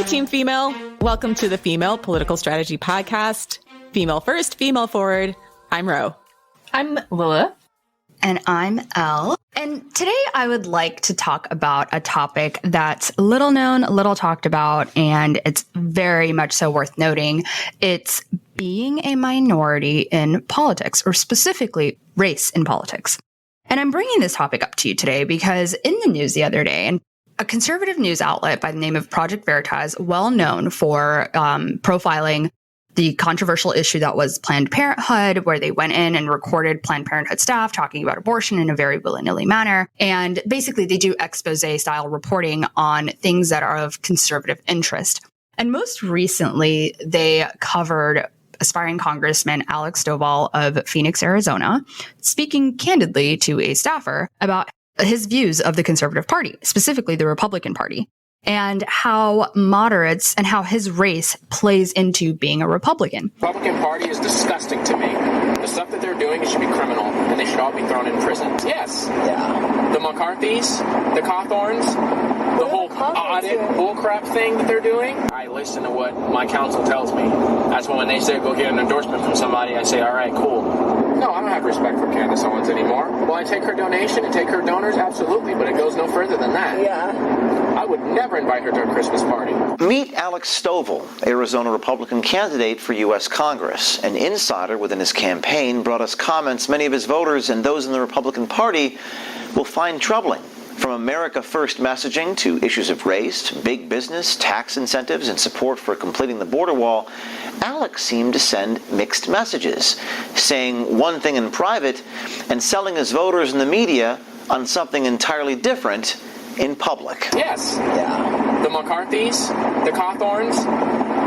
Team Female. Welcome to the Female Political Strategy Podcast. Female first, female forward. I'm Ro. I'm Lila. And I'm Elle. And today I would like to talk about a topic that's little known, little talked about, and it's very much so worth noting. It's being a minority in politics, or specifically race in politics. And I'm bringing this topic up to you today because in the news the other day, and a conservative news outlet by the name of Project Veritas, well known for profiling the controversial issue that was Planned Parenthood, where they went in and recorded Planned Parenthood staff talking about abortion in a very willy-nilly manner. And basically they do expose-style reporting on things that are of conservative interest. And most recently, they covered aspiring Congressman Alex Stovall of Phoenix, Arizona, speaking candidly to a staffer about his views of the Conservative Party, specifically the Republican Party, and how moderates and how his race plays into being a Republican. The Republican Party is disgusting to me. The stuff that they're doing, it should be criminal, and they should all be thrown in prison. Yes. Yeah. The McCarthys, the Cawthorns, the whole audit bullcrap thing that they're doing. I listen to what my counsel tells me. That's when they say go get an endorsement from somebody, I say, all right, cool. No, I don't have respect for Candace Owens anymore. Will I take her donation and take her donors? Absolutely, but it goes no further than that. Yeah. I would never invite her to a Christmas party. Meet Alex Stovall, Arizona Republican candidate for U.S. Congress. An insider within his campaign brought us comments many of his voters and those in the Republican Party will find troubling. From America First messaging to issues of race, to big business, tax incentives, and support for completing the border wall, Alex seemed to send mixed messages, saying one thing in private and selling his voters and the media on something entirely different in public. Yes. Yeah. The McCarthys, the Cawthorns,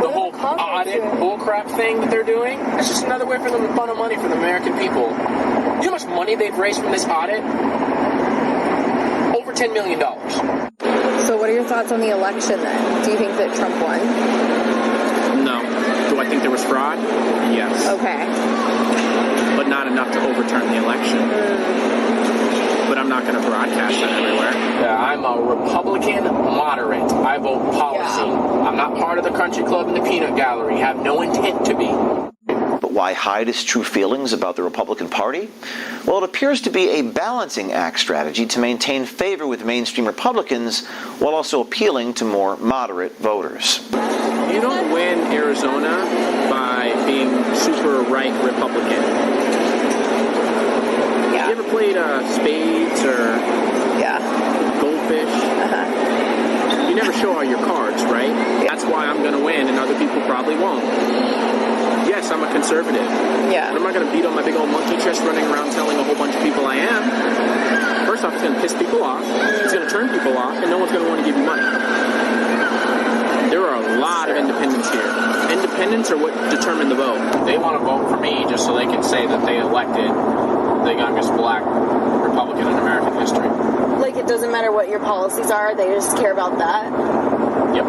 the whole audit bullcrap thing that they're doing, it's just another way for them to funnel money for the American people. You know how much money they've raised from this audit? Over $10 million. So what are your thoughts on the election then? Do you think that Trump won? No. Do I think there was fraud? Yes. Okay. But not enough to overturn the election. But I'm not going to broadcast that everywhere. Yeah, I'm a Republican moderate. I vote policy. Yeah. I'm not part of the country club and the peanut gallery. Have no intent to be. But why hide his true feelings about the Republican Party? Well, it appears to be a balancing act strategy to maintain favor with mainstream Republicans while also appealing to more moderate voters. You don't win Arizona by being super right Republican. Yeah. You ever played spades or goldfish? You never show all your cards, right? Yeah. That's why I'm going to win and other people probably won't. Yes, I'm a conservative. Yeah. But I'm not going to beat on my big old monkey chest running around telling a whole bunch of people I am. First off, it's going to piss people off. It's going to turn people off, and no one's going to want to give you money. There are a lot of independents here. Independents are what determine the vote. They want to vote for me just so they can say that they elected the youngest black Republican in American history. Like, it doesn't matter what your policies are, they just care about that? Yep.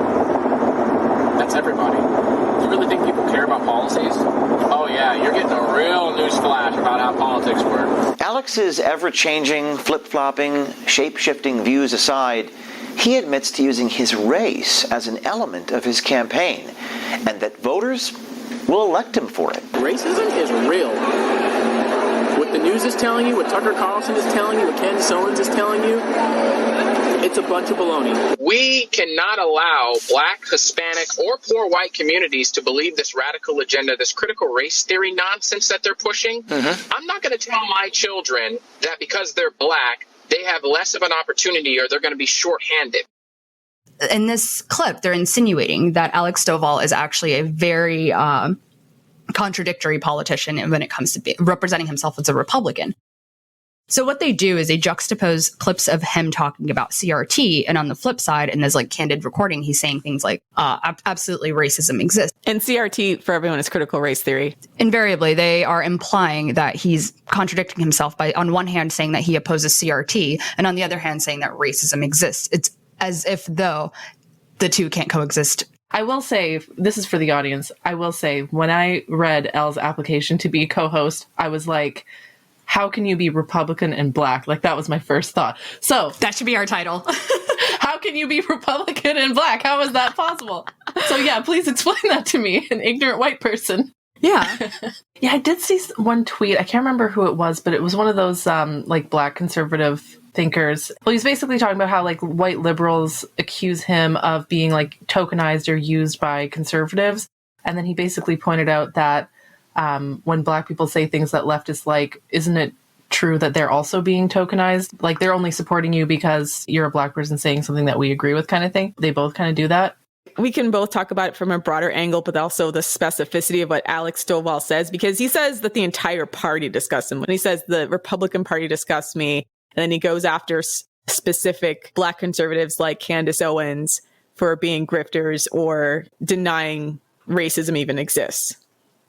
That's everybody. You really think people care about policies? Oh yeah, you're getting a real news flash about how politics work. Alex's ever-changing, flip-flopping, shape-shifting views aside, he admits to using his race as an element of his campaign, and that voters will elect him for it. Racism is real. What the news is telling you, what Tucker Carlson is telling you, what Candace Owens is telling you, it's a bunch of baloney. We cannot allow black, Hispanic, or poor white communities to believe this radical agenda, this critical race theory nonsense that they're pushing. Mm-hmm. I'm not going to tell my children that because they're black, they have less of an opportunity or they're going to be shorthanded. In this clip, they're insinuating that Alex Stovall is actually a very contradictory politician when it comes to representing himself as a Republican. So what they do is they juxtapose clips of him talking about CRT, and on the flip side, in this like candid recording, he's saying things like, absolutely racism exists. And CRT, for everyone, is critical race theory. Invariably, they are implying that he's contradicting himself by, on one hand, saying that he opposes CRT, and on the other hand, saying that racism exists. It's as if, though, the two can't coexist. I will say, this is for the audience, I will say, when I read Elle's application to be co-host, I was like, how can you be Republican and black? Like, that was my first thought. So that should be our title. How can you be Republican and black? How is that possible? So yeah, please explain that to me, an ignorant white person. Yeah. Yeah, I did see one tweet. I can't remember who it was, but it was one of those like black conservative thinkers. Well, he's basically talking about how like white liberals accuse him of being like tokenized or used by conservatives. And then he basically pointed out that when black people say things that leftists like, isn't it true that they're also being tokenized? Like they're only supporting you because you're a black person saying something that we agree with kind of thing. They both kind of do that. We can both talk about it from a broader angle, but also the specificity of what Alex Stovall says, because he says that the entire party disgusts him. When he says the Republican Party disgusts me, and then he goes after specific black conservatives like Candace Owens for being grifters or denying racism even exists.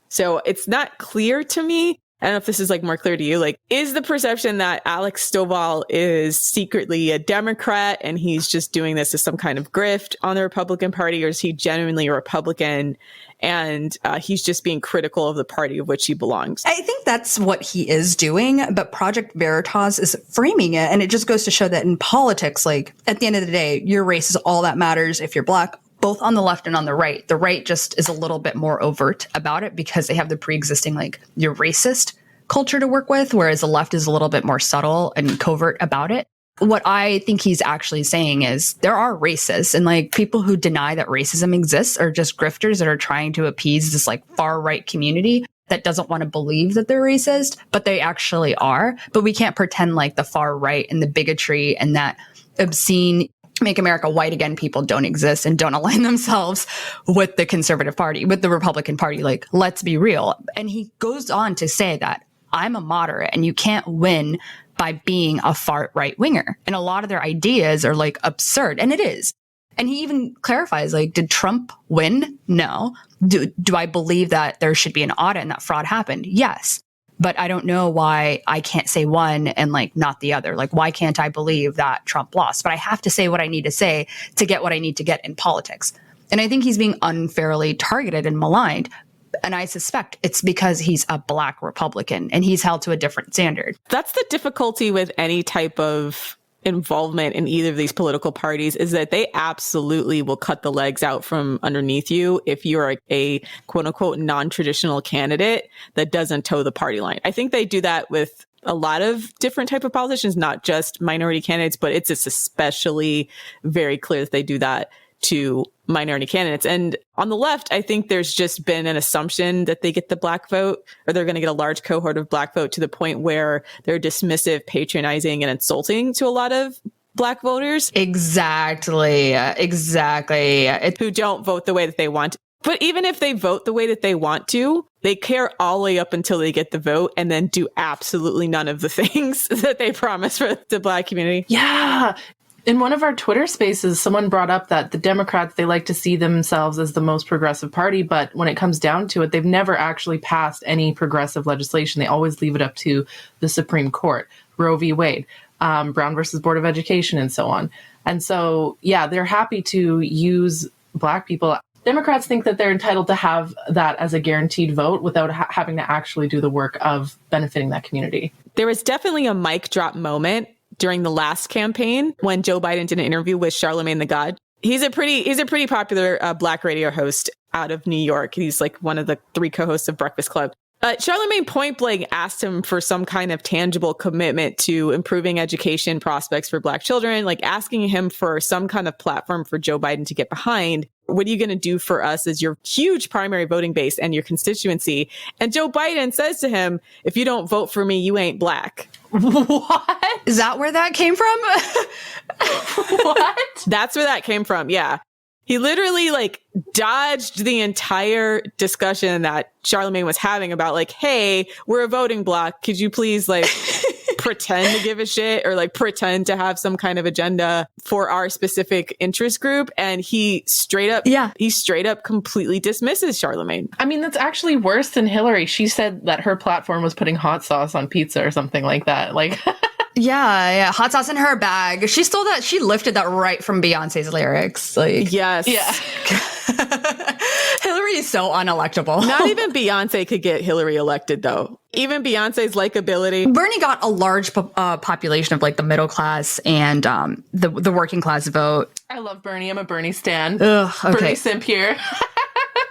So it's not clear to me. I don't know if this is like more clear to you. Like, is the perception that Alex Stovall is secretly a Democrat and he's just doing this as some kind of grift on the Republican Party, or is he genuinely a Republican and he's just being critical of the party of which he belongs? I think that's what he is doing, but Project Veritas is framing it. And it just goes to show that in politics, like at the end of the day, your race is all that matters if you're black, both on the left and on the right. The right just is a little bit more overt about it because they have the pre-existing, like, you're racist culture to work with, whereas the left is a little bit more subtle and covert about it. What I think he's actually saying is there are racists, and like people who deny that racism exists are just grifters that are trying to appease this like far right community that doesn't want to believe that they're racist, but they actually are. But we can't pretend like the far right and the bigotry and that obscene Make America White Again people don't exist and don't align themselves with the conservative party, with the Republican Party. Like, let's be real. And he goes on to say that I'm a moderate and you can't win by being a far right winger. And a lot of their ideas are like absurd. And it is. And he even clarifies, like, did Trump win? No. Do I believe that there should be an audit and that fraud happened? Yes. But I don't know why I can't say one and like not the other. Like, why can't I believe that Trump lost? But I have to say what I need to say to get what I need to get in politics. And I think he's being unfairly targeted and maligned. And I suspect it's because he's a black Republican and he's held to a different standard. That's the difficulty with any type of involvement in either of these political parties, is that they absolutely will cut the legs out from underneath you if you're a quote unquote non-traditional candidate that doesn't toe the party line. I think they do that with a lot of different type of politicians, not just minority candidates, but it's especially very clear that they do that to minority candidates. And on the left, I think there's just been an assumption that they get the black vote, or they're going to get a large cohort of black vote, to the point where they're dismissive, patronizing, and insulting to a lot of black voters. Exactly. Who don't vote the way that they want. But even if they vote the way that they want to, they care all the way up until they get the vote and then do absolutely none of the things that they promise for the black community. Yeah. In one of our Twitter spaces, someone brought up that the Democrats, they like to see themselves as the most progressive party, but when it comes down to it, they've never actually passed any progressive legislation. They always leave it up to the Supreme Court, Roe v. Wade, Brown versus Board of Education, and so on. And so, yeah, they're happy to use black people. Democrats think that they're entitled to have that as a guaranteed vote without having to actually do the work of benefiting that community. There was definitely a mic drop moment during the last campaign when Joe Biden did an interview with Charlamagne the God. He's a pretty popular black radio host out of New York. He's like one of the 3 co-hosts of Breakfast Club. Charlamagne point blank asked him for some kind of tangible commitment to improving education prospects for black children, like asking him for some kind of platform for Joe Biden to get behind. What are you going to do for us as your huge primary voting base and your constituency? And Joe Biden says to him, if you don't vote for me, you ain't black. What? Is that where that came from? What? That's where that came from. Yeah. He literally like dodged the entire discussion that Charlamagne was having about like, hey, we're a voting bloc. Could you please like pretend to give a shit or like pretend to have some kind of agenda for our specific interest group? And he straight up completely dismisses Charlamagne. I mean, that's actually worse than Hillary. She said that her platform was putting hot sauce on pizza or something like that. Like, yeah, hot sauce in her bag. She stole that. She lifted that right from Beyonce's lyrics. Like, yes, yeah. Hillary is so unelectable. Not even Beyonce could get Hillary elected, though. Even Beyonce's likability. Bernie got a large population of like the middle class and the working class vote. I love Bernie. I'm a Bernie stan. Ugh, okay. Bernie simp here.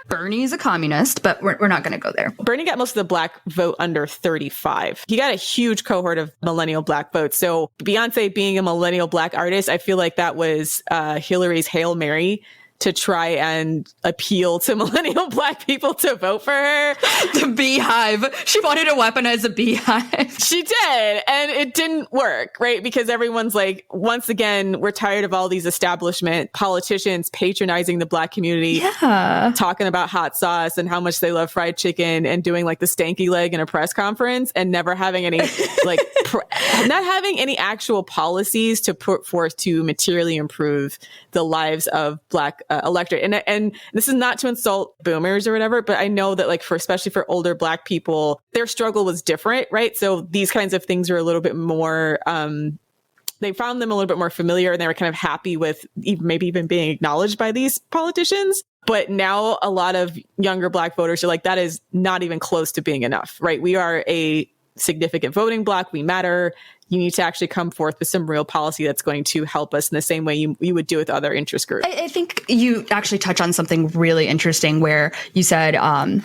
Bernie's a communist, but we're not going to go there. Bernie got most of the black vote under 35. He got a huge cohort of millennial black votes. So Beyonce being a millennial black artist, I feel like that was Hillary's Hail Mary to try and appeal to millennial black people to vote for her. The beehive. She wanted to weaponize the beehive. She did. And it didn't work, right? Because everyone's like, once again, we're tired of all these establishment politicians patronizing the black community, talking about hot sauce and how much they love fried chicken and doing like the stanky leg in a press conference and never having any like, not having any actual policies to put forth to materially improve the lives of black electorate. And this is not to insult boomers or whatever, but I know that like especially for older black people, their struggle was different, right? So these kinds of things are a little bit more, they found them a little bit more familiar and they were kind of happy with maybe even being acknowledged by these politicians. But now a lot of younger black voters are like, that is not even close to being enough, right? We are a significant voting bloc. We matter. You need to actually come forth with some real policy that's going to help us in the same way you would do with other interest groups. I think you actually touch on something really interesting where you said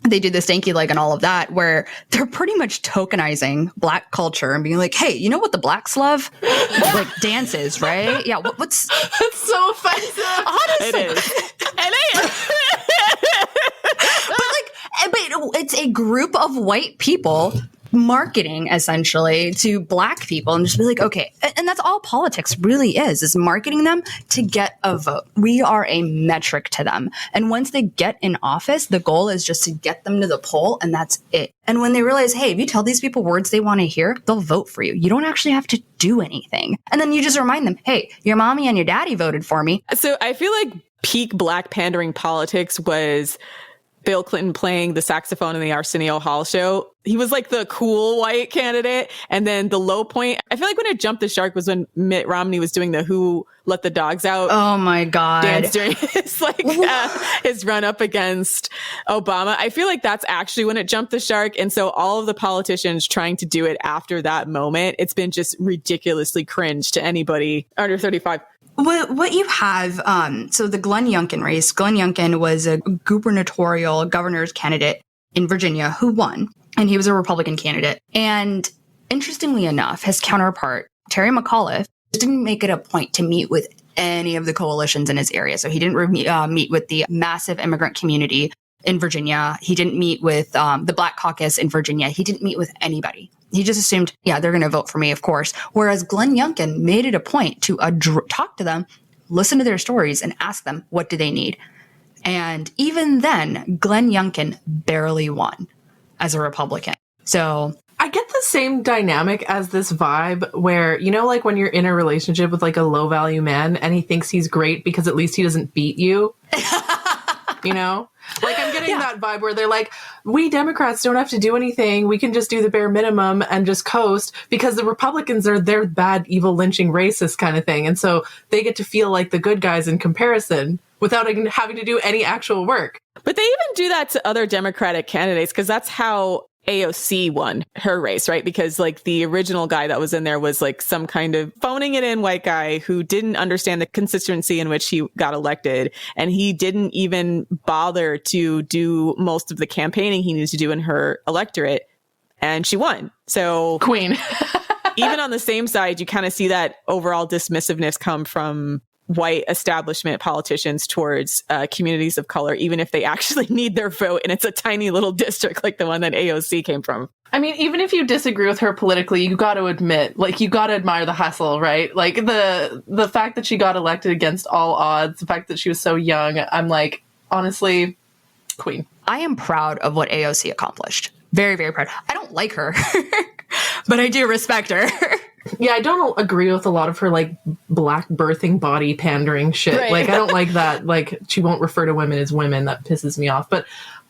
they do the stanky leg and all of that, where they're pretty much tokenizing black culture and being like, hey, you know what the blacks love? Like dances, right? Yeah. What's That's so offensive. honestly? It is. It is. But it's a group of white people marketing essentially to black people and just be like, okay. And that's all politics really is marketing them to get a vote. We are a metric to them. And once they get in office, the goal is just to get them to the poll and that's it. And when they realize, hey, if you tell these people words they want to hear, they'll vote for you. You don't actually have to do anything. And then you just remind them, hey, your mommy and your daddy voted for me. So I feel like peak black pandering politics was Bill Clinton playing the saxophone in the Arsenio Hall show. He was like the cool white candidate. And then the low point, I feel like when it jumped the shark was when Mitt Romney was doing the Who Let the Dogs Out. Oh my God. Dance during his run up against Obama. I feel like that's actually when it jumped the shark. And so all of the politicians trying to do it after that moment, it's been just ridiculously cringe to anybody under 35. What you have, so the Glenn Youngkin race, Glenn Youngkin was a gubernatorial governor's candidate in Virginia who won, and he was a Republican candidate. And interestingly enough, his counterpart, Terry McAuliffe, didn't make it a point to meet with any of the coalitions in his area. So he didn't meet with the massive immigrant community in Virginia. He didn't meet with the Black Caucus in Virginia. He didn't meet with anybody. He just assumed, yeah, they're going to vote for me, of course. Whereas Glenn Youngkin made it a point to talk to them, listen to their stories, and ask them, what do they need? And even then, Glenn Youngkin barely won as a Republican. So I get the same dynamic as this vibe where, you know, like when you're in a relationship with like a low value man and he thinks he's great because at least he doesn't beat you. You know, like I'm getting that vibe where they're like, we Democrats don't have to do anything. We can just do the bare minimum and just coast because the Republicans they're bad, evil, lynching, racist kind of thing. And so they get to feel like the good guys in comparison without having to do any actual work. But they even do that to other Democratic candidates because that's how AOC won her race, right? Because like the original guy that was in there was like some kind of phoning it in white guy who didn't understand the constituency in which he got elected. And he didn't even bother to do most of the campaigning he needed to do in her electorate. And she won. So Queen. Even on the same side, you kind of see that overall dismissiveness come from white establishment politicians towards communities of color, even if they actually need their vote. And it's a tiny little district like the one that AOC came from. I mean, even if you disagree with her politically, you got to admit, like, you got to admire the hustle, right? Like the fact that she got elected against all odds, the fact that she was so young, I'm like, honestly, queen. I am proud of what AOC accomplished. Very, very proud. I don't like her, but I do respect her. Yeah, I don't agree with a lot of her, like, black birthing body pandering shit. Right. Like, I don't like that. Like, she won't refer to women as women. That pisses me off. But,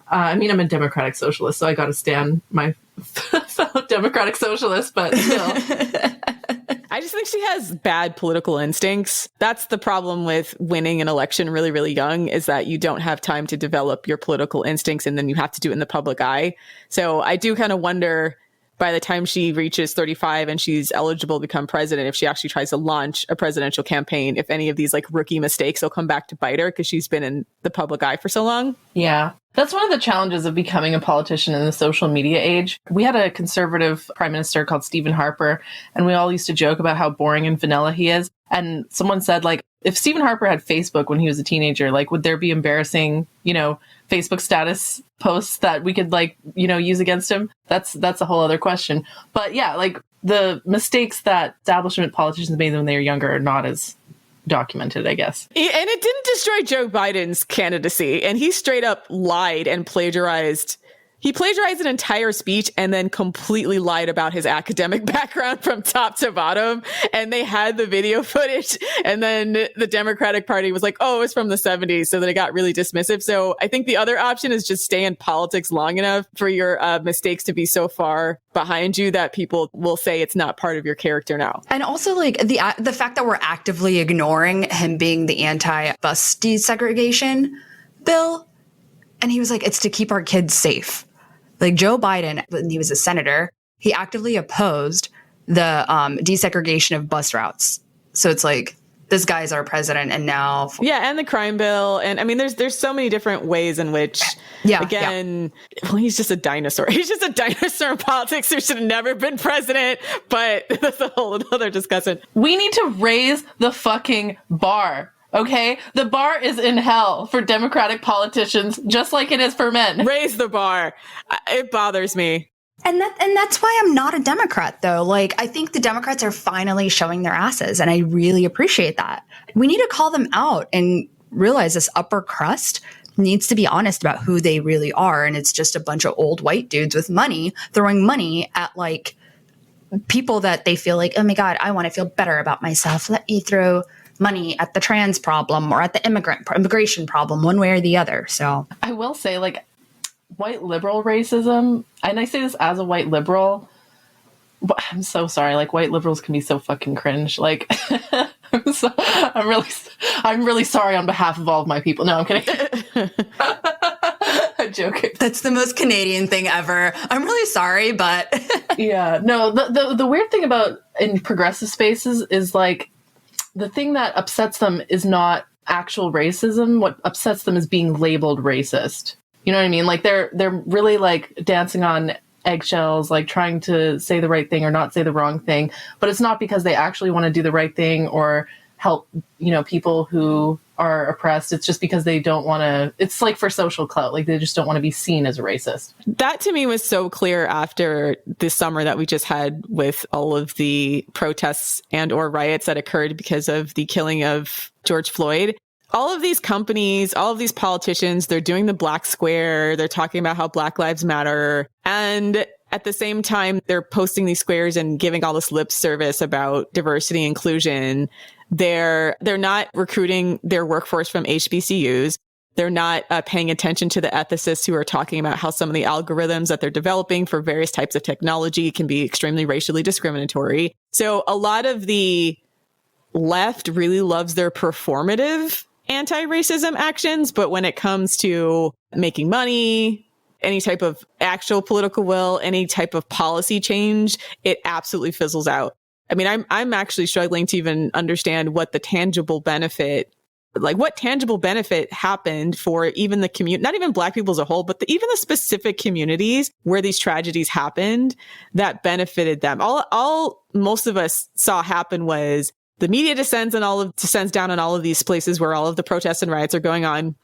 I mean, I'm a democratic socialist, so I got to stand my fellow democratic socialist, but still. I just think she has bad political instincts. That's the problem with winning an election really, really young, is that you don't have time to develop your political instincts and then you have to do it in the public eye. So I do kind of wonder by the time she reaches 35 and she's eligible to become president, if she actually tries to launch a presidential campaign, if any of these like rookie mistakes will come back to bite her because she's been in the public eye for so long. Yeah. That's one of the challenges of becoming a politician in the social media age. We had a conservative prime minister called Stephen Harper, and we all used to joke about how boring and vanilla he is. And someone said, like, if Stephen Harper had Facebook when he was a teenager, like, would there be embarrassing, Facebook status posts that we could use against him? That's a whole other question. But yeah, like the mistakes that establishment politicians made when they were younger are not as documented, I guess. And it didn't destroy Joe Biden's candidacy. And he straight up lied and plagiarized. He plagiarized an entire speech and then completely lied about his academic background from top to bottom. And they had the video footage. And then the Democratic Party was like, oh, it's from the 70s. So then it got really dismissive. So I think the other option is just stay in politics long enough for your mistakes to be so far behind you that people will say it's not part of your character now. And also like the fact that we're actively ignoring him being the anti-bus desegregation bill. And he was like, it's to keep our kids safe. Like Joe Biden, when he was a senator, he actively opposed the desegregation of bus routes. So it's like, this guy's our president and now... Yeah, and the crime bill. And I mean, there's so many different ways in which, well, he's just a dinosaur. He's just a dinosaur in politics who should have never been president. But that's a whole other discussion. We need to raise the fucking bar. Okay, the bar is in hell for Democratic politicians, just like it is for men. Raise the bar. It bothers me. And that's why I'm not a Democrat, though. Like, I think the Democrats are finally showing their asses, and I really appreciate that. We need to call them out and realize this upper crust needs to be honest about who they really are, and it's just a bunch of old white dudes with money throwing money at, like, people that they feel like, oh my God, I want to feel better about myself. Let me throw money at the trans problem or at the immigration problem, one way or the other. So I will say, like, white liberal racism, and I say this as a white liberal, but I'm so sorry. Like, white liberals can be so fucking cringe. Like, I'm really sorry on behalf of all of my people. No, I'm kidding. I'm joking. That's the most Canadian thing ever. I'm really sorry, but yeah, no. The weird thing about in progressive spaces is like, the thing that upsets them is not actual racism. What upsets them is being labeled racist. You know what I mean? Like they're really like dancing on eggshells, like trying to say the right thing or not say the wrong thing. But it's not because they actually want to do the right thing or help, people who are oppressed. It's just because they don't want to, it's like for social clout. Like they just don't want to be seen as a racist. That to me was so clear after this summer that we just had with all of the protests and or riots that occurred because of the killing of George Floyd. All of these companies, all of these politicians, they're doing the black square. They're talking about how Black Lives Matter. And at the same time, they're posting these squares and giving all this lip service about diversity and inclusion. They're not recruiting their workforce from HBCUs. They're not paying attention to the ethicists who are talking about how some of the algorithms that they're developing for various types of technology can be extremely racially discriminatory. So a lot of the left really loves their performative anti-racism actions, but when it comes to making money, any type of actual political will, any type of policy change, it absolutely fizzles out. I mean, I'm actually struggling to even understand what the tangible benefit, like what tangible benefit happened for even the community, not even Black people as a whole, but even the specific communities where these tragedies happened that benefited them. All most of us saw happen was the media descends down on all of these places where all of the protests and riots are going on.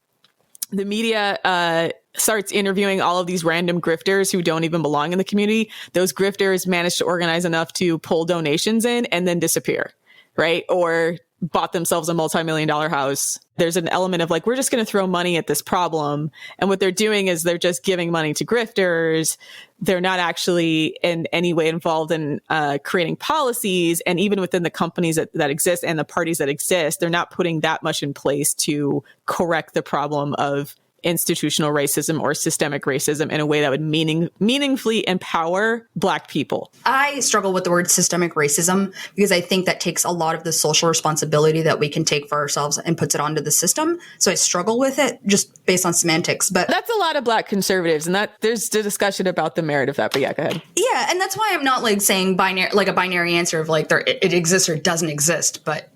The media starts interviewing all of these random grifters who don't even belong in the community. Those grifters manage to organize enough to pull donations in and then disappear, right? Or bought themselves a multi-million-dollar house. There's an element of like, we're just going to throw money at this problem. And what they're doing is they're just giving money to grifters. They're not actually in any way involved in creating policies. And even within the companies that exist and the parties that exist, they're not putting that much in place to correct the problem of institutional racism or systemic racism in a way that would meaningfully empower Black people. I struggle with the word systemic racism because I think that takes a lot of the social responsibility that we can take for ourselves and puts it onto the system. So I struggle with it just based on semantics. But that's a lot of Black conservatives, and that there's the discussion about the merit of that. But yeah, go ahead. Yeah, and that's why I'm not like saying binary, like a binary answer of like it exists or doesn't exist, but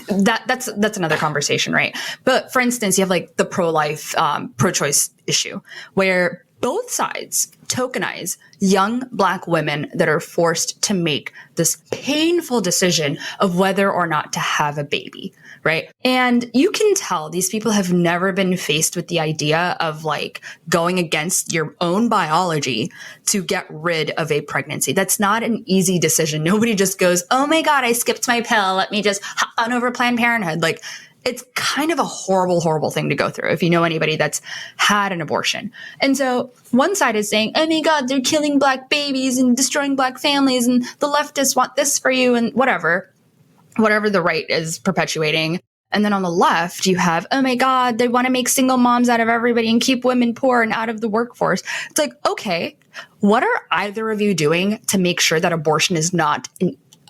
that's another conversation, right? But for instance, you have like the pro-life, pro-choice issue where both sides tokenize young Black women that are forced to make this painful decision of whether or not to have a baby, right? And you can tell these people have never been faced with the idea of like going against your own biology to get rid of a pregnancy. That's not an easy decision. Nobody just goes, oh my God, I skipped my pill. Let me just hop on over Planned Parenthood. Like, it's kind of a horrible, horrible thing to go through if you know anybody that's had an abortion. And so one side is saying, oh my God, they're killing Black babies and destroying Black families and the leftists want this for you and whatever the right is perpetuating. And then on the left, you have, oh my God, they want to make single moms out of everybody and keep women poor and out of the workforce. It's like, okay, what are either of you doing to make sure that abortion is not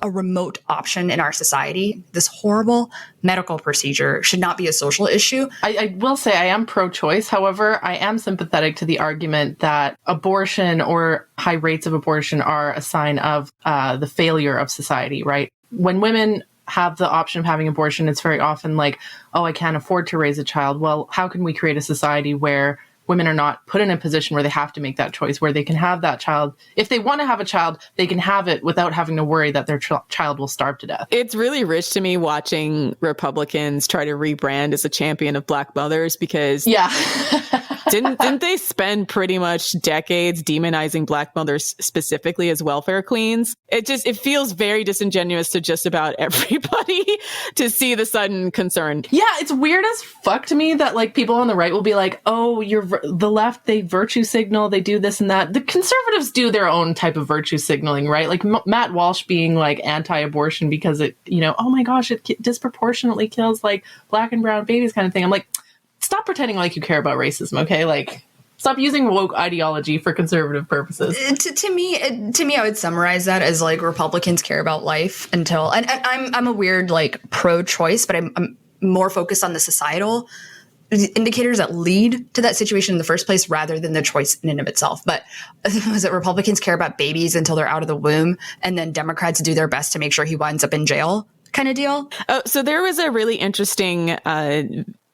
a remote option in our society? This horrible medical procedure should not be a social issue. I will say I am pro-choice. However, I am sympathetic to the argument that abortion or high rates of abortion are a sign of the failure of society, right? When women have the option of having abortion, it's very often like, oh, I can't afford to raise a child. Well, how can we create a society where women are not put in a position where they have to make that choice, where they can have that child? If they want to have a child, they can have it without having to worry that their child will starve to death. It's really rich to me watching Republicans try to rebrand as a champion of Black mothers because didn't they spend pretty much decades demonizing Black mothers specifically as welfare queens? It feels very disingenuous to just about everybody to see the sudden concern. Yeah, it's weird as fuck to me that like people on the right will be like, oh, the left, they virtue signal, they do this and that. The conservatives do their own type of virtue signaling, right? Like Matt Walsh being like anti-abortion because it, oh my gosh, it disproportionately kills like Black and brown babies kind of thing. I'm like, stop pretending like you care about racism, okay? Like, stop using woke ideology for conservative purposes. To me, I would summarize that as like Republicans care about life until, and I'm a weird like pro-choice, but I'm more focused on the societal indicators that lead to that situation in the first place rather than the choice in and of itself. But was it Republicans care about babies until they're out of the womb and then Democrats do their best to make sure he winds up in jail kind of deal? Oh, so there was a really interesting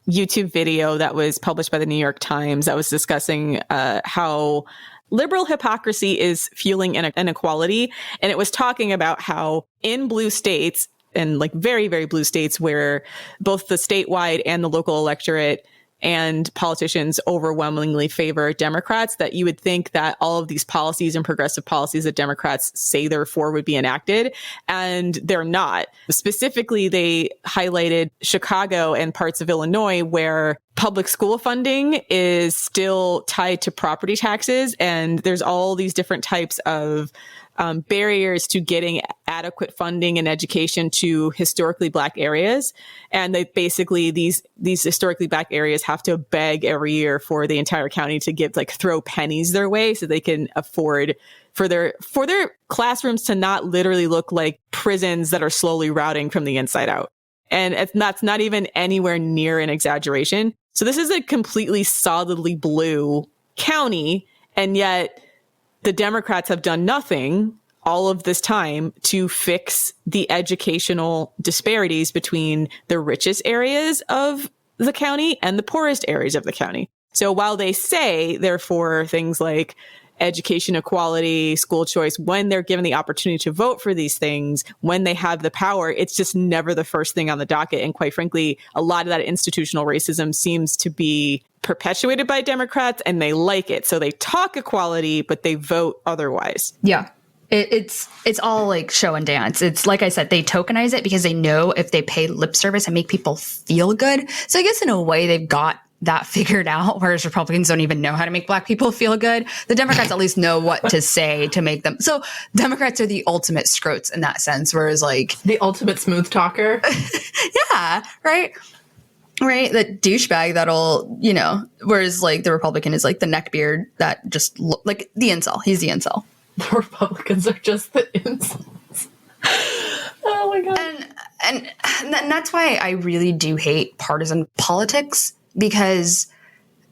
YouTube video that was published by the New York Times that was discussing how liberal hypocrisy is fueling inequality. And it was talking about how in blue states, and like very, very blue states where both the statewide and the local electorate and politicians overwhelmingly favor Democrats, that you would think that all of these policies and progressive policies that Democrats say they're for would be enacted, and they're not. Specifically, they highlighted Chicago and parts of Illinois where public school funding is still tied to property taxes, and there's all these different types of barriers to getting adequate funding and education to historically Black areas. And they basically, these historically Black areas have to beg every year for the entire county to give, like, throw pennies their way so they can afford for their classrooms to not literally look like prisons that are slowly rotting from the inside out. And that's not even anywhere near an exaggeration. So this is a completely solidly blue county, and yet the Democrats have done nothing all of this time to fix the educational disparities between the richest areas of the county and the poorest areas of the county. So while they say, therefore, things like education equality, school choice, when they're given the opportunity to vote for these things, when they have the power, it's just never the first thing on the docket. And quite frankly, a lot of that institutional racism seems to be perpetuated by Democrats, and they like it. So they talk equality, but they vote otherwise. Yeah. It's all like show and dance. It's like I said, they tokenize it because they know if they pay lip service and make people feel good. So I guess in a way they've got that figured out, whereas Republicans don't even know how to make Black people feel good. The Democrats at least know what to say to make them. So Democrats are the ultimate scrotes in that sense, whereas like the ultimate smooth talker. Yeah, right. Right? The douchebag that'll, whereas like the Republican is like the neckbeard that just like the incel. He's the incel. The Republicans are just the incels. Oh my God. And that's why I really do hate partisan politics, because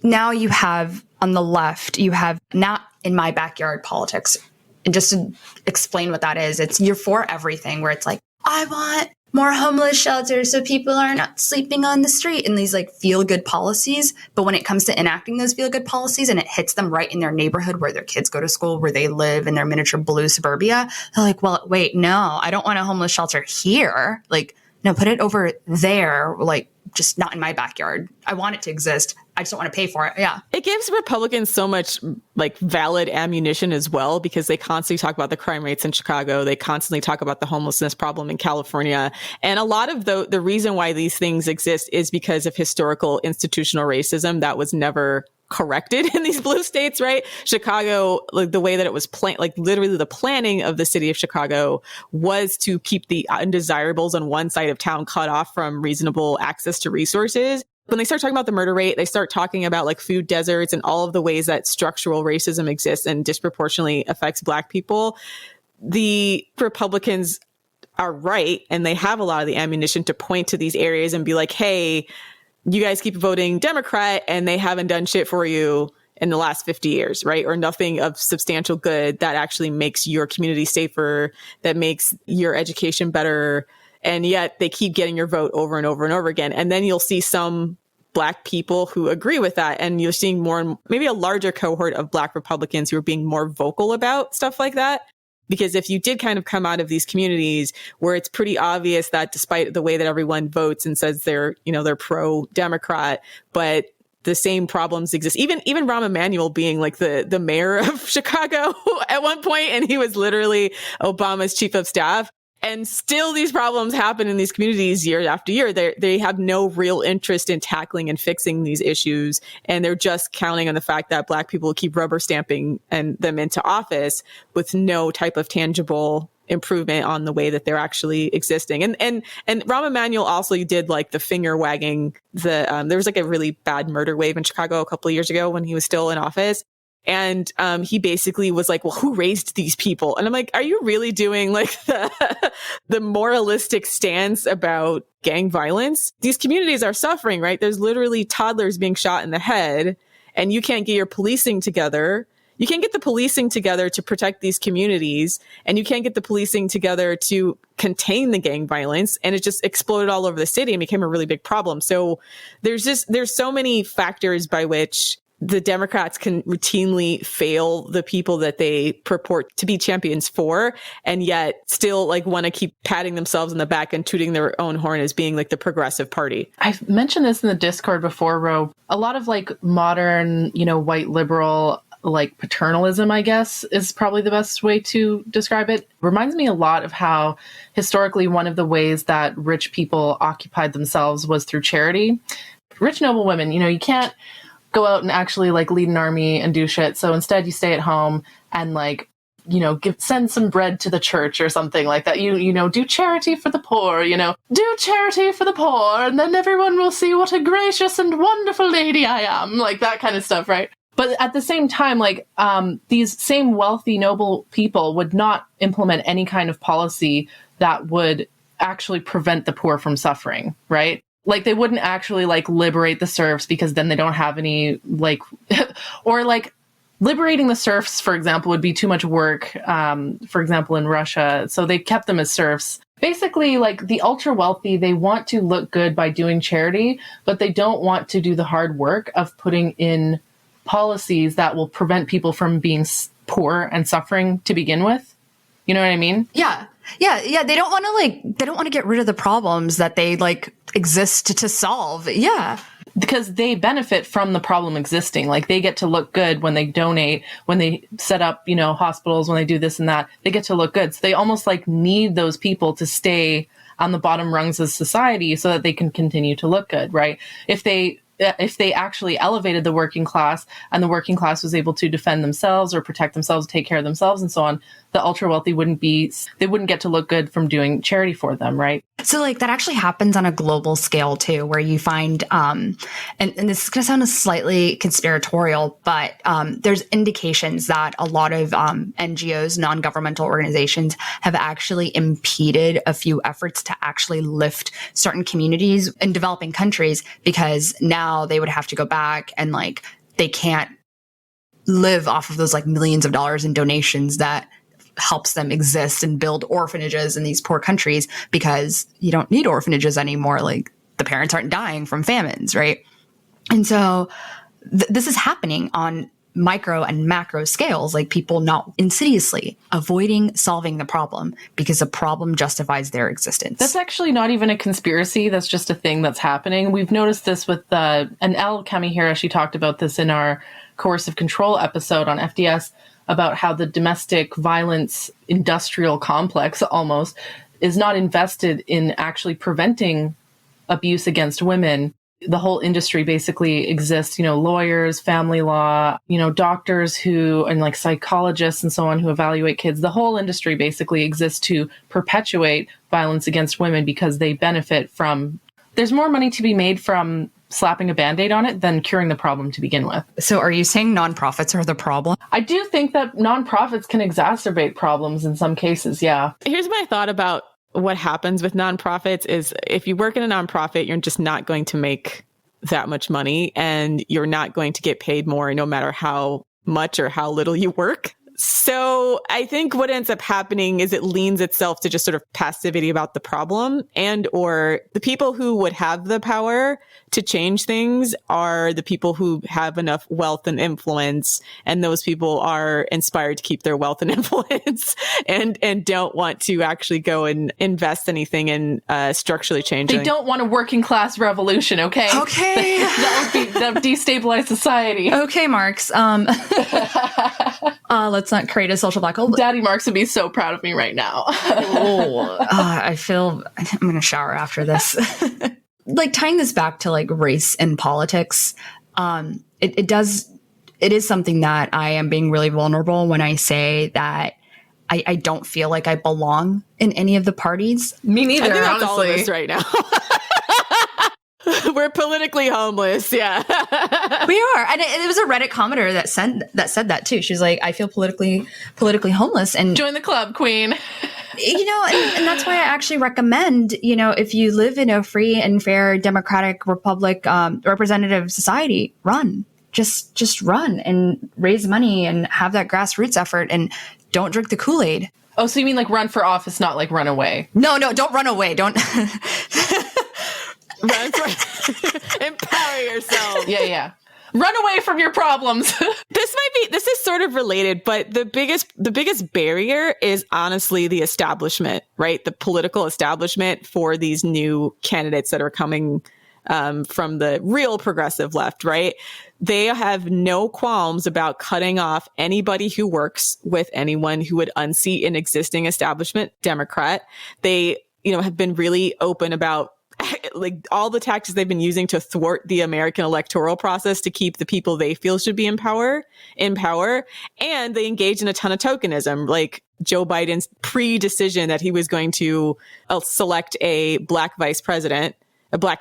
now you have on the left, you have not in my backyard politics. And just to explain what that is, you're for everything, where it's like, I want more homeless shelters so people are not sleeping on the street, and these like feel good policies. But when it comes to enacting those feel good policies and it hits them right in their neighborhood where their kids go to school, where they live in their miniature blue suburbia, they're like, well, wait, no, I don't want a homeless shelter here. Like, no, put it over there. Like, just not in my backyard. I want it to exist. I just don't want to pay for it. Yeah. It gives Republicans so much like valid ammunition as well, because they constantly talk about the crime rates in Chicago. They constantly talk about the homelessness problem in California. And a lot of the reason why these things exist is because of historical institutional racism that was never corrected in these blue states, right? Chicago, like the way that it was planned, like literally the planning of the city of Chicago was to keep the undesirables on one side of town cut off from reasonable access to resources. When they start talking about the murder rate, they start talking about like food deserts and all of the ways that structural racism exists and disproportionately affects Black people. The Republicans are right, and they have a lot of the ammunition to point to these areas and be like, hey, you guys keep voting Democrat and they haven't done shit for you in the last 50 years, right? Or nothing of substantial good that actually makes your community safer, that makes your education better. And yet they keep getting your vote over and over and over again. And then you'll see some Black people who agree with that. And you're seeing more and maybe a larger cohort of Black Republicans who are being more vocal about stuff like that. Because if you did kind of come out of these communities where it's pretty obvious that despite the way that everyone votes and says they're pro-Democrat, but the same problems exist. Even Rahm Emanuel being like the mayor of Chicago at one point, and he was literally Obama's chief of staff. And still these problems happen in these communities year after year. They have no real interest in tackling and fixing these issues. And they're just counting on the fact that Black people keep rubber stamping them into office with no type of tangible improvement on the way that they're actually existing. And Rahm Emanuel also did like the finger wagging. There was like a really bad murder wave in Chicago a couple of years ago when he was still in office. And he basically was like, well, who raised these people? And I'm like, are you really doing like the moralistic stance about gang violence? These communities are suffering, right? There's literally toddlers being shot in the head, and you can't get your policing together. You can't get the policing together to protect these communities, and you can't get the policing together to contain the gang violence. And it just exploded all over the city and became a really big problem. So there's so many factors by which the Democrats can routinely fail the people that they purport to be champions for, and yet still like want to keep patting themselves on the back and tooting their own horn as being like the progressive party. I've mentioned this in the Discord before, Ro. A lot of like modern, white liberal, like paternalism, I guess, is probably the best way to describe it. Reminds me a lot of how historically one of the ways that rich people occupied themselves was through charity. Rich noble women, you can't go out and actually like lead an army and do shit. So instead you stay at home and like, send some bread to the church or something like that. Do charity for the poor, do charity for the poor. And then everyone will see what a gracious and wonderful lady I am. Like that kind of stuff. Right. But at the same time, like these same wealthy, noble people would not implement any kind of policy that would actually prevent the poor from suffering. Right. Like they wouldn't actually like liberate the serfs, because then they don't have any like, or like liberating the serfs, for example, would be too much work. For example, in Russia. So they kept them as serfs. Basically, like the ultra wealthy, they want to look good by doing charity, but they don't want to do the hard work of putting in policies that will prevent people from being poor and suffering to begin with. You know what I mean? Yeah. They don't want to get rid of the problems that they like exist to solve. Yeah. Because they benefit from the problem existing. Like they get to look good when they donate, when they set up, hospitals, when they do this and that, they get to look good. So they almost like need those people to stay on the bottom rungs of society so that they can continue to look good, right? If they actually elevated the working class and the working class was able to defend themselves or protect themselves, take care of themselves and so on, the ultra wealthy wouldn't get to look good from doing charity for them, right? So like that actually happens on a global scale too, where you find, and this is going to sound slightly conspiratorial, but there's indications that a lot of NGOs, non-governmental organizations, have actually impeded a few efforts to actually lift certain communities in developing countries, because now they would have to go back and like they can't live off of those like millions of dollars in donations that helps them exist and build orphanages in these poor countries, because you don't need orphanages anymore. Like the parents aren't dying from famines, right? And so this is happening on micro and macro scales, like people not insidiously avoiding solving the problem because the problem justifies their existence. That's actually not even a conspiracy. That's just a thing that's happening. We've noticed this with and Elle Kamihira, she talked about this in our coercive control episode on FDS, about how the domestic violence industrial complex almost is not invested in actually preventing abuse against women. The whole industry basically exists, lawyers, family law, doctors and like psychologists and so on who evaluate kids. The whole industry basically exists to perpetuate violence against women because they benefit from, there's more money to be made from slapping a Band-Aid on it than curing the problem to begin with. So are you saying nonprofits are the problem? I do think that nonprofits can exacerbate problems in some cases, yeah. Here's my thought about what happens with nonprofits is if you work in a nonprofit, you're just not going to make that much money and you're not going to get paid more no matter how much or how little you work. So I think what ends up happening is it leans itself to just sort of passivity about the problem, and or the people who would have the power to change things are the people who have enough wealth and influence, and those people are inspired to keep their wealth and influence and don't want to actually go and invest anything in structurally changing. They don't want a working class revolution, okay? Okay. that would destabilize society. Okay, Marx. Let's not create a social black hole. Daddy Marx would be so proud of me right now. I feel I'm going to shower after this. Like tying this back to like race and politics, it is something that I am being really vulnerable when I say that I don't feel like I belong in any of the parties. Me neither, I think that's honestly. all of us right now. We're politically homeless. Yeah. We are. And it was a Reddit commenter that said that too. She was like, I feel politically homeless. And join the club, queen. And that's why I actually recommend, if you live in a free and fair democratic republic, representative society, run. Just run and raise money and have that grassroots effort and don't drink the Kool-Aid. Oh, so you mean like run for office, not like run away? No, don't run away. Don't. Run for empower yourself. Yeah. Run away from your problems. This is sort of related, but the biggest barrier is honestly the establishment, right? The political establishment for these new candidates that are coming from the real progressive left, right? They have no qualms about cutting off anybody who works with anyone who would unseat an existing establishment Democrat. They, have been really open about like all the tactics they've been using to thwart the American electoral process to keep the people they feel should be in power. And they engage in a ton of tokenism, like Joe Biden's pre-decision that he was going to select a black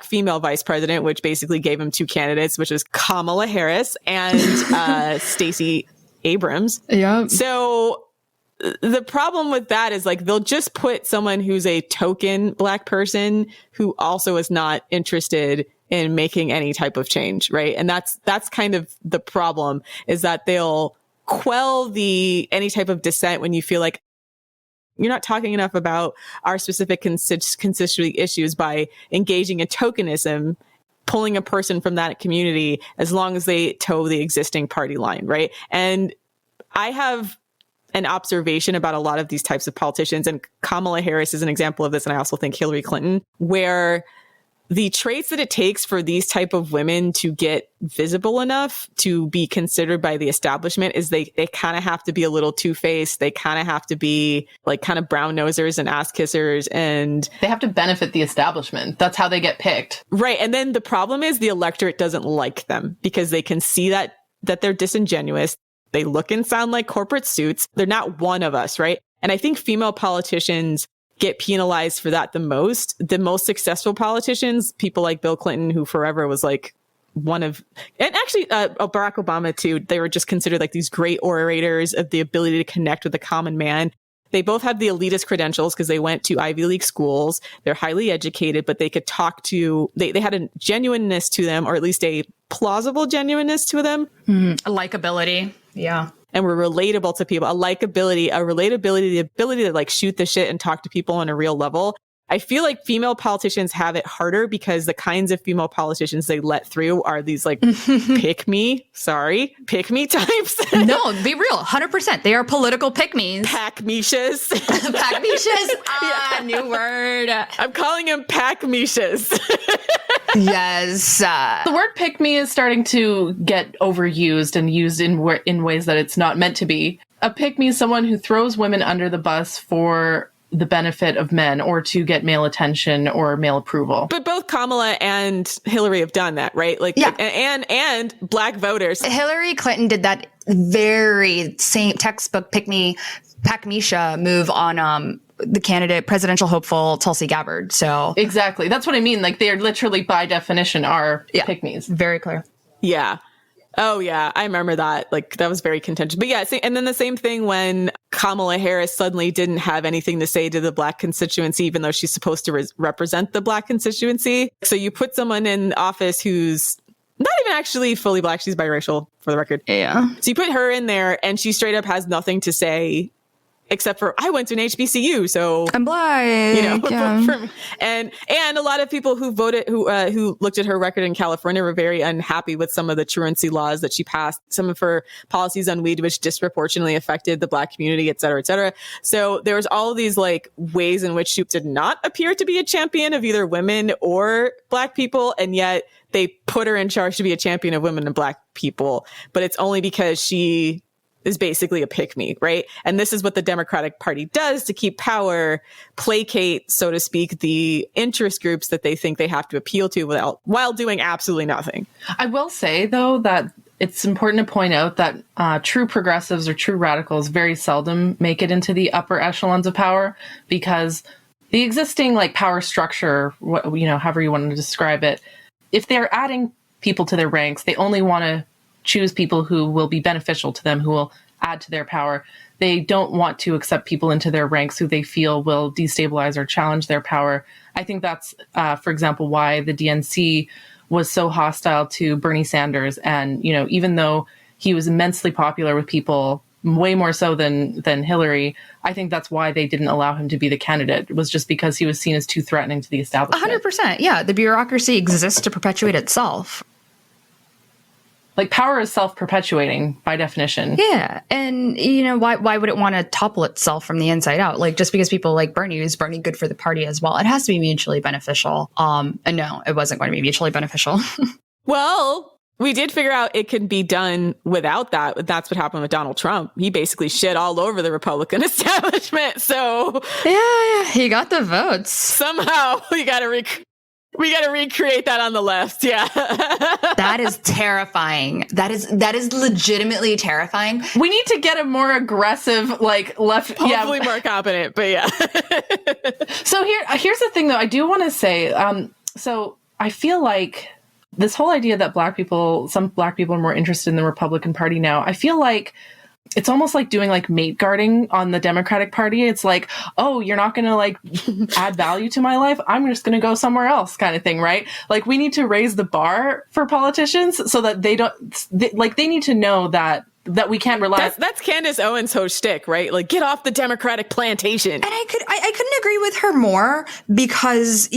female vice president, which basically gave him two candidates, which was Kamala Harris and Stacey Abrams. Yeah. So the problem with that is like they'll just put someone who's a token black person who also is not interested in making any type of change, right? And that's kind of the problem, is that they'll quell any type of dissent when you feel like you're not talking enough about our specific constituency issues by engaging in tokenism, pulling a person from that community as long as they toe the existing party line, right? And I have an observation about a lot of these types of politicians, and Kamala Harris is an example of this, and I also think Hillary Clinton, where the traits that it takes for these type of women to get visible enough to be considered by the establishment is they kind of have to be a little two-faced. They kind of have to be like kind of brown nosers and ass kissers, and they have to benefit the establishment. That's how they get picked. Right. And then the problem is the electorate doesn't like them because they can see that they're disingenuous. they look and sound like corporate suits. They're not one of us, right? And I think female politicians get penalized for that the most. The most successful politicians, people like Bill Clinton, who forever was like one of, and actually Barack Obama too, they were just considered like these great orators of the ability to connect with the common man. They both have the elitist credentials because they went to Ivy League schools. They're highly educated, but they could talk to, they had a genuineness to them, or at least a plausible genuineness to them. Likability. Yeah. And were relatable to people. A likability, a relatability, the ability to like shoot the shit and talk to people on a real level. I feel like female politicians have it harder because the kinds of female politicians they let through are these like pick me types. No, be real. 100%. They are political pick-me's. Pack-mishas. Pack-mishas. New word. I'm calling them pack-mishas. Yes. The word pick me is starting to get overused and used in ways that it's not meant to be. A pick me is someone who throws women under the bus for the benefit of men or to get male attention or male approval. But both Kamala and Hillary have done that, right? Like, yeah. and black voters. Hillary Clinton did that very same textbook pack-misha move on the candidate, presidential hopeful Tulsi Gabbard. So exactly. That's what I mean. Like, they are literally by definition are pick-me's. Very clear. Yeah. Oh, yeah. I remember that. Like, that was very contentious. But yeah, and then the same thing when Kamala Harris suddenly didn't have anything to say to the black constituency, even though she's supposed to represent the black constituency. So you put someone in office who's not even actually fully black. She's biracial, for the record. Yeah. So you put her in there and she straight up has nothing to say except for I went to an HBCU, so I'm black. You know, yeah. and a lot of people who voted, who looked at her record in California were very unhappy with some of the truancy laws that she passed, some of her policies on weed, which disproportionately affected the black community, et cetera, et cetera. So there was all of these like ways in which she did not appear to be a champion of either women or black people, and yet they put her in charge to be a champion of women and black people. But it's only because she is basically a pick-me, right? And this is what the Democratic Party does to keep power, placate, so to speak, the interest groups that they think they have to appeal to while doing absolutely nothing. I will say, though, that it's important to point out that true progressives or true radicals very seldom make it into the upper echelons of power, because the existing like power structure, however you want to describe it, if they're adding people to their ranks, they only want to choose people who will be beneficial to them, who will add to their power. They don't want to accept people into their ranks who they feel will destabilize or challenge their power. I think that's, for example, why the DNC was so hostile to Bernie Sanders. And, even though he was immensely popular with people, way more so than Hillary, I think that's why they didn't allow him to be the candidate. It was just because he was seen as too threatening to the establishment. 100%. Yeah. The bureaucracy exists to perpetuate itself. Like, power is self-perpetuating by definition. Yeah. And, why would it want to topple itself from the inside out? Like, just because people like Bernie, is Bernie good for the party as well? It has to be mutually beneficial. And no, it wasn't going to be mutually beneficial. Well, we did figure out it can be done without that. That's what happened with Donald Trump. He basically shit all over the Republican establishment. So yeah, he got the votes. Somehow we got to recreate that on the left. Yeah. That is terrifying. That is legitimately terrifying. We need to get a more aggressive, like, left. Hopefully more competent, but yeah. So here's the thing, though. I do want to say, so I feel like this whole idea that some black people are more interested in the Republican Party now, I feel like it's almost like doing like mate guarding on the Democratic Party. It's like, oh, you're not going to like add value to my life. I'm just going to go somewhere else kind of thing, right? Like, we need to raise the bar for politicians so that they need to know that we can't rely. That's Candace Owens' whole shtick, right? Like, get off the Democratic plantation. And I couldn't agree with her more, because,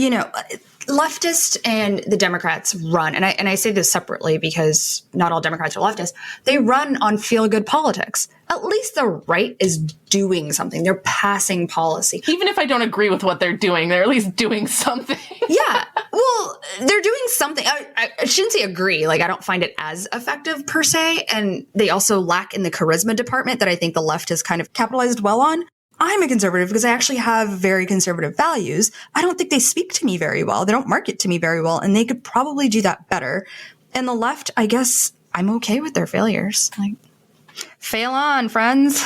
leftists and the Democrats run, and I say this separately because not all Democrats are leftists. They run on feel-good politics. At least the right is doing something. They're passing policy. Even if I don't agree with what they're doing, they're at least doing something. Yeah. Well, they're doing something. I shouldn't say agree. Like, I don't find it as effective per se. And they also lack in the charisma department that I think the left has kind of capitalized well on. I'm a conservative because I actually have very conservative values. I don't think they speak to me very well. They don't market to me very well, and they could probably do that better. And the left, I guess I'm okay with their failures. Like, Fail on, friends.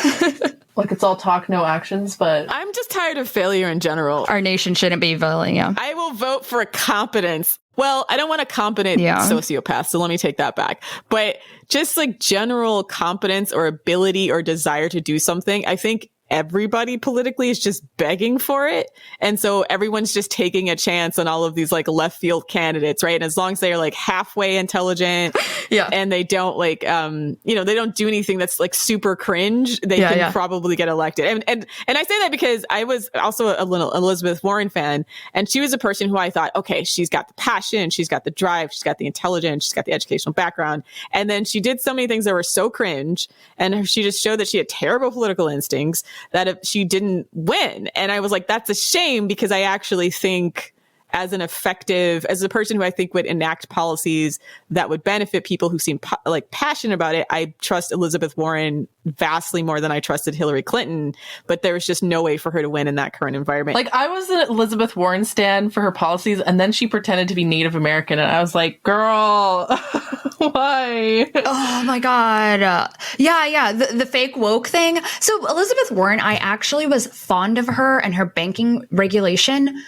Like it's all talk, no actions, but I'm just tired of failure in general. Our nation shouldn't be failing, yeah. I will vote for competence. Well, I don't want a competent sociopath, so let me take that back. But just like general competence or ability or desire to do something, I think everybody politically is just begging for it. And so everyone's just taking a chance on all of these like left field candidates, right? And as long as they're like halfway intelligent and they don't like, they don't do anything that's like super cringe, they can probably get elected. And I say that because I was also a little Elizabeth Warren fan, and she was a person who I thought, okay, she's got the passion, she's got the drive, she's got the intelligence, she's got the educational background. And then she did so many things that were so cringe, and she just showed that she had terrible political instincts, that if she didn't win. And I was like, that's a shame, because I actually think as a person who I think would enact policies that would benefit people who seem passionate about it, I trust Elizabeth Warren vastly more than I trusted Hillary Clinton. But there was just no way for her to win in that current environment. Like, I was an Elizabeth Warren stan for her policies, and then she pretended to be Native American, and I was like, girl, why? Oh my God. The fake woke thing. So Elizabeth Warren, I actually was fond of her and her banking regulation,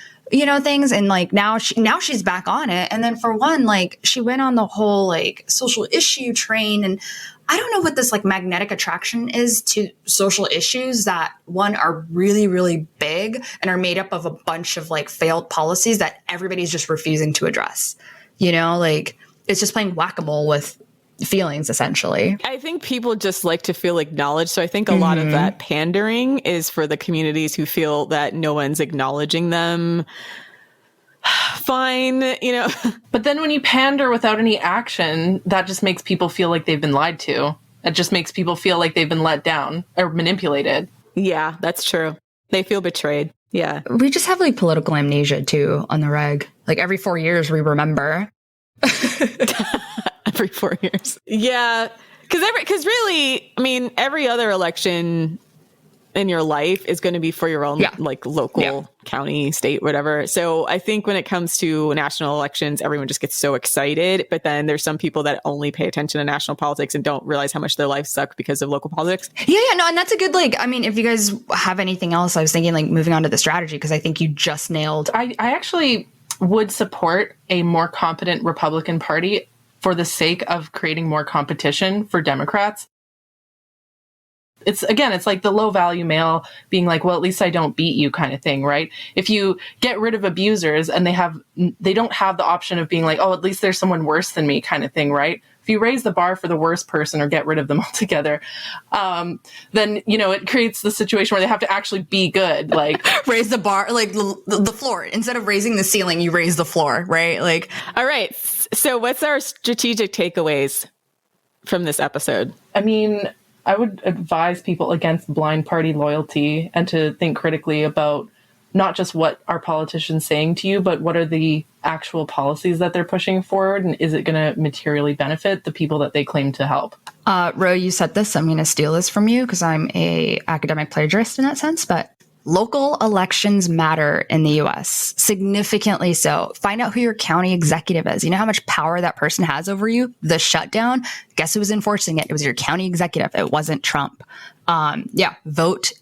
things. And like now she's back on it. And then for one, like she went on the whole like social issue train. And I don't know what this like magnetic attraction is to social issues that one are really, really big and are made up of a bunch of like failed policies that everybody's just refusing to address. Like it's just playing whack-a-mole with feelings, essentially. I think people just like to feel acknowledged. So I think a lot of that pandering is for the communities who feel that no one's acknowledging them. Fine, But then when you pander without any action, that just makes people feel like they've been lied to. It just makes people feel like they've been let down or manipulated. Yeah, that's true. They feel betrayed. Yeah. We just have like political amnesia too on the reg. Like every 4 years we remember. Every 4 years. Yeah. Because really, I mean, every other election in your life is going to be for your own like local county, state, whatever. So I think when it comes to national elections, everyone just gets so excited. But then there's some people that only pay attention to national politics and don't realize how much their lives suck because of local politics. No, and that's a good, like, I mean, if you guys have anything else, I was thinking like moving on to the strategy, because I think you just nailed. I actually would support a more competent Republican Party for the sake of creating more competition for Democrats. It's like the low value male being like, well, at least I don't beat you kind of thing, right? If you get rid of abusers and they don't have the option of being like, oh, at least there's someone worse than me kind of thing, right? If you raise the bar for the worst person or get rid of them altogether, then, it creates the situation where they have to actually be good. Like raise the bar, like the floor. Instead of raising the ceiling, you raise the floor, right? Like, all right. So what's our strategic takeaways from this episode? I mean, I would advise people against blind party loyalty and to think critically about not just what are politicians saying to you, but what are the actual policies that they're pushing forward, and is it going to materially benefit the people that they claim to help? Ro, you said this. I'm going to steal this from you because I'm a academic plagiarist in that sense, but local elections matter in the U.S. significantly so. Find out who your county executive is. You know how much power that person has over you? The shutdown, guess who was enforcing it? It was your county executive. It wasn't Trump. Vote,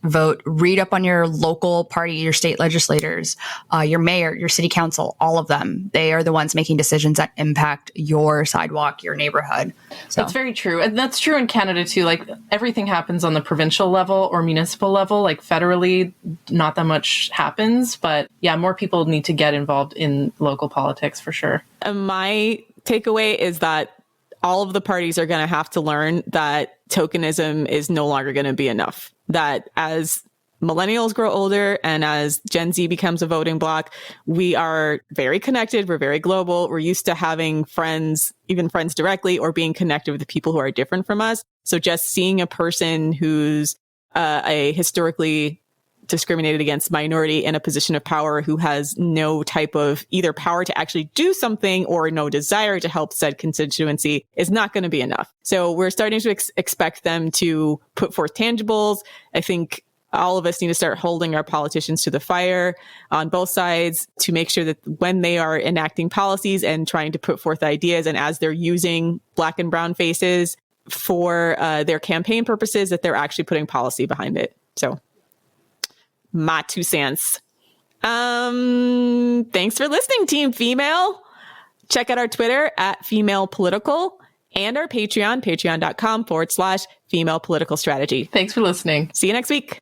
read up on your local party, your state legislators, your mayor, your city council, all of them. They are the ones making decisions that impact your sidewalk, your neighborhood. So that's very true. And that's true in Canada too. Like everything happens on the provincial level or municipal level, like federally, not that much happens, but yeah, more people need to get involved in local politics for sure. My takeaway is that all of the parties are going to have to learn that tokenism is no longer going to be enough. That as millennials grow older and as Gen Z becomes a voting bloc, we are very connected. We're very global. We're used to having friends, even friends directly, or being connected with the people who are different from us. So just seeing a person who's a historically discriminated against minority in a position of power who has no type of either power to actually do something or no desire to help said constituency is not going to be enough. So we're starting to expect them to put forth tangibles. I think all of us need to start holding our politicians to the fire on both sides to make sure that when they are enacting policies and trying to put forth ideas, and as they're using Black and brown faces for their campaign purposes if they're actually putting policy behind it. So, my 2 cents. Thanks for listening, Team Female. Check out our Twitter at Female Political and our Patreon, patreon.com/female political strategy. Thanks for listening. See you next week.